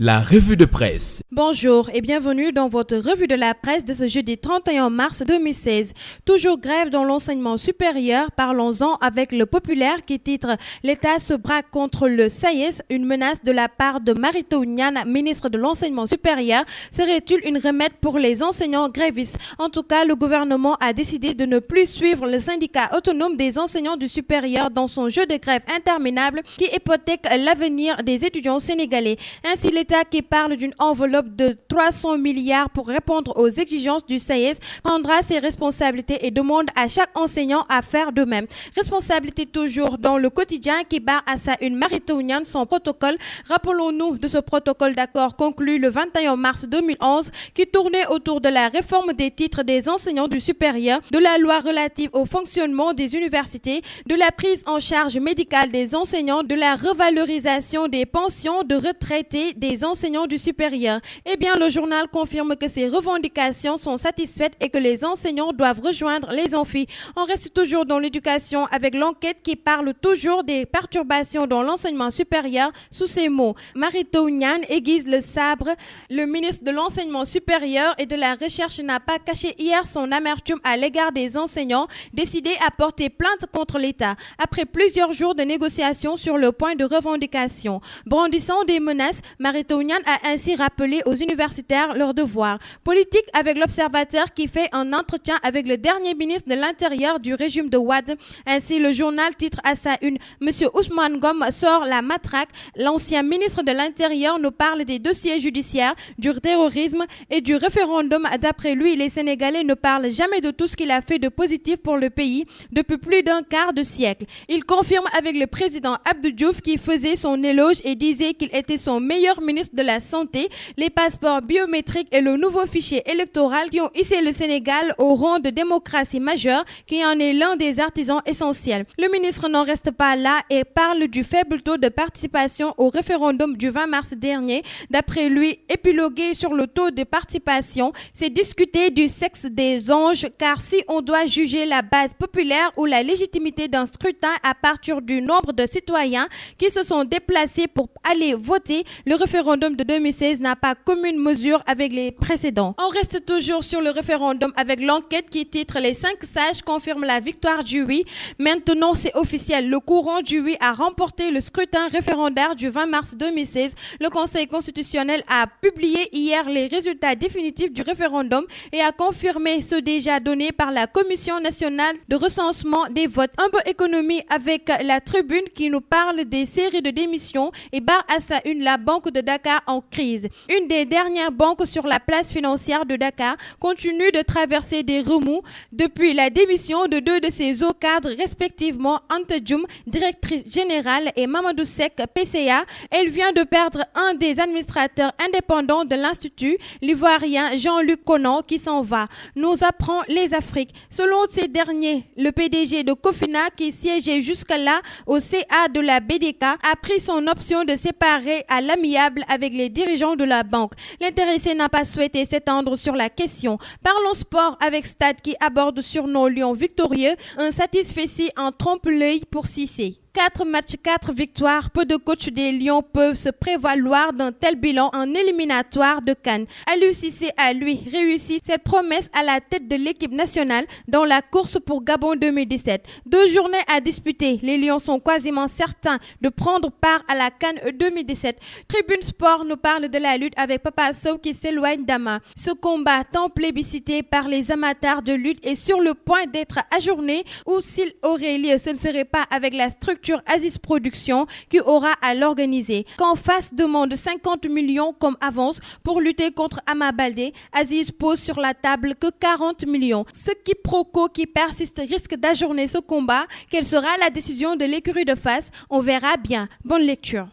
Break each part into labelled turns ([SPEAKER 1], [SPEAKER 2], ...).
[SPEAKER 1] La revue de presse.
[SPEAKER 2] Bonjour et bienvenue dans votre revue de la presse de ce jeudi 31 mars 2016. Toujours grève dans l'enseignement supérieur, parlons-en avec le Populaire qui titre « L'État se braque contre le SAES, une menace de la part de Mary Teuw Niane, ministre de l'Enseignement supérieur. Serait-il une remède pour les enseignants grévistes ?» En tout cas, le gouvernement a décidé de ne plus suivre le syndicat autonome des enseignants du supérieur dans son jeu de grève interminable qui hypothèque l'avenir des étudiants sénégalais. Ainsi, l'État qui parle d'une enveloppe de 300 milliards pour répondre aux exigences du SAES prendra ses responsabilités et demande à chaque enseignant à faire de même. Responsabilité toujours dans le quotidien qui barre à sa une Mary Teuw Niane son protocole. Rappelons-nous de ce protocole d'accord conclu le 21 mars 2011 qui tournait autour de la réforme des titres des enseignants du supérieur, de la loi relative au fonctionnement des universités, de la prise en charge médicale des enseignants, de la revalorisation des pensions de retraités des enseignants du supérieur. Eh bien, le journal confirme que ces revendications sont satisfaites et que les enseignants doivent rejoindre les amphis. On reste toujours dans l'éducation avec l'enquête qui parle toujours des perturbations dans l'enseignement supérieur sous ces mots. Mary Teuw Niane aiguise le sabre. Le ministre de l'Enseignement supérieur et de la Recherche n'a pas caché hier son amertume à l'égard des enseignants, décidé à porter plainte contre l'État après plusieurs jours de négociations sur le point de revendication. Brandissant des menaces, Mary Teuw Niane a ainsi rappelé aux universitaires leurs devoirs. Politique avec l'Observateur qui fait un entretien avec le dernier ministre de l'Intérieur du régime de Wade. Ainsi, le journal titre à sa une « Monsieur Ousmane Ngom sort la matraque ». L'ancien ministre de l'Intérieur nous parle des dossiers judiciaires, du terrorisme et du référendum. D'après lui, les Sénégalais ne parlent jamais de tout ce qu'il a fait de positif pour le pays depuis plus d'un quart de siècle. Il confirme avec le président Abdou Diouf qui faisait son éloge et disait qu'il était son meilleur ministre de la Santé, les passeports biométriques et le nouveau fichier électoral qui ont hissé le Sénégal au rang de démocratie majeure qui en est l'un des artisans essentiels. Le ministre n'en reste pas là et parle du faible taux de participation au référendum du 20 mars dernier. D'après lui, épiloguer sur le taux de participation, c'est discuter du sexe des anges car si on doit juger la base populaire ou la légitimité d'un scrutin à partir du nombre de citoyens qui se sont déplacés pour aller voter, le référendum de 2016 n'a pas commune mesure avec les précédents. On reste toujours sur le référendum avec l'enquête qui titre « Les 5 sages confirment la victoire du oui ». Maintenant, c'est officiel. Le courant du oui a remporté le scrutin référendaire du 20 mars 2016. Le Conseil constitutionnel a publié hier les résultats définitifs du référendum et a confirmé ceux déjà donnés par la Commission nationale de recensement des votes. Un peu économie avec la Tribune qui nous parle des séries de démissions et barre à sa une la Banque de Dakar en crise. Une des dernières banques sur la place financière de Dakar continue de traverser des remous depuis la démission de deux de ses hauts cadres respectivement Anta Dioum, directrice générale, et Mamadou Seck, PCA. Elle vient de perdre un des administrateurs indépendants de l'Institut, l'Ivoirien Jean-Luc Conan, qui s'en va. Nous apprend Les Afriques. Selon ces derniers, le PDG de Cofina, qui siégeait jusque-là au CA de la BDK, a pris son option de séparer à l'amiable avec les dirigeants de la banque. L'intéressé n'a pas souhaité s'étendre sur la question. Parlons sport avec Stade qui aborde surnom Lion victorieux, un satisfecit en trompe-l'œil pour Cissé. 4 matchs, 4 victoires. Peu de coachs des Lions peuvent se prévaloir d'un tel bilan en éliminatoire de CAN. Aliou Cissé a, lui, réussi cette promesse à la tête de l'équipe nationale dans la course pour Gabon 2017. 2 journées à disputer. Les Lions sont quasiment certains de prendre part à la CAN 2017. Tribune Sport nous parle de la lutte avec Papa Sow qui s'éloigne d'Ama. Ce combat tant plébiscité par les amateurs de lutte est sur le point d'être ajourné ou s'il aurait lieu, ce ne serait pas avec la structure Aziz Productions qui aura à l'organiser. Qu'en face demande 50 millions comme avance pour lutter contre Ama Baldé, Aziz pose sur la table que 40 millions. Ce quiproquo qui persiste risque d'ajourner ce combat. Quelle sera la décision de l'écurie de Fass? On verra bien. Bonne lecture.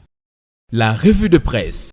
[SPEAKER 1] La revue de presse.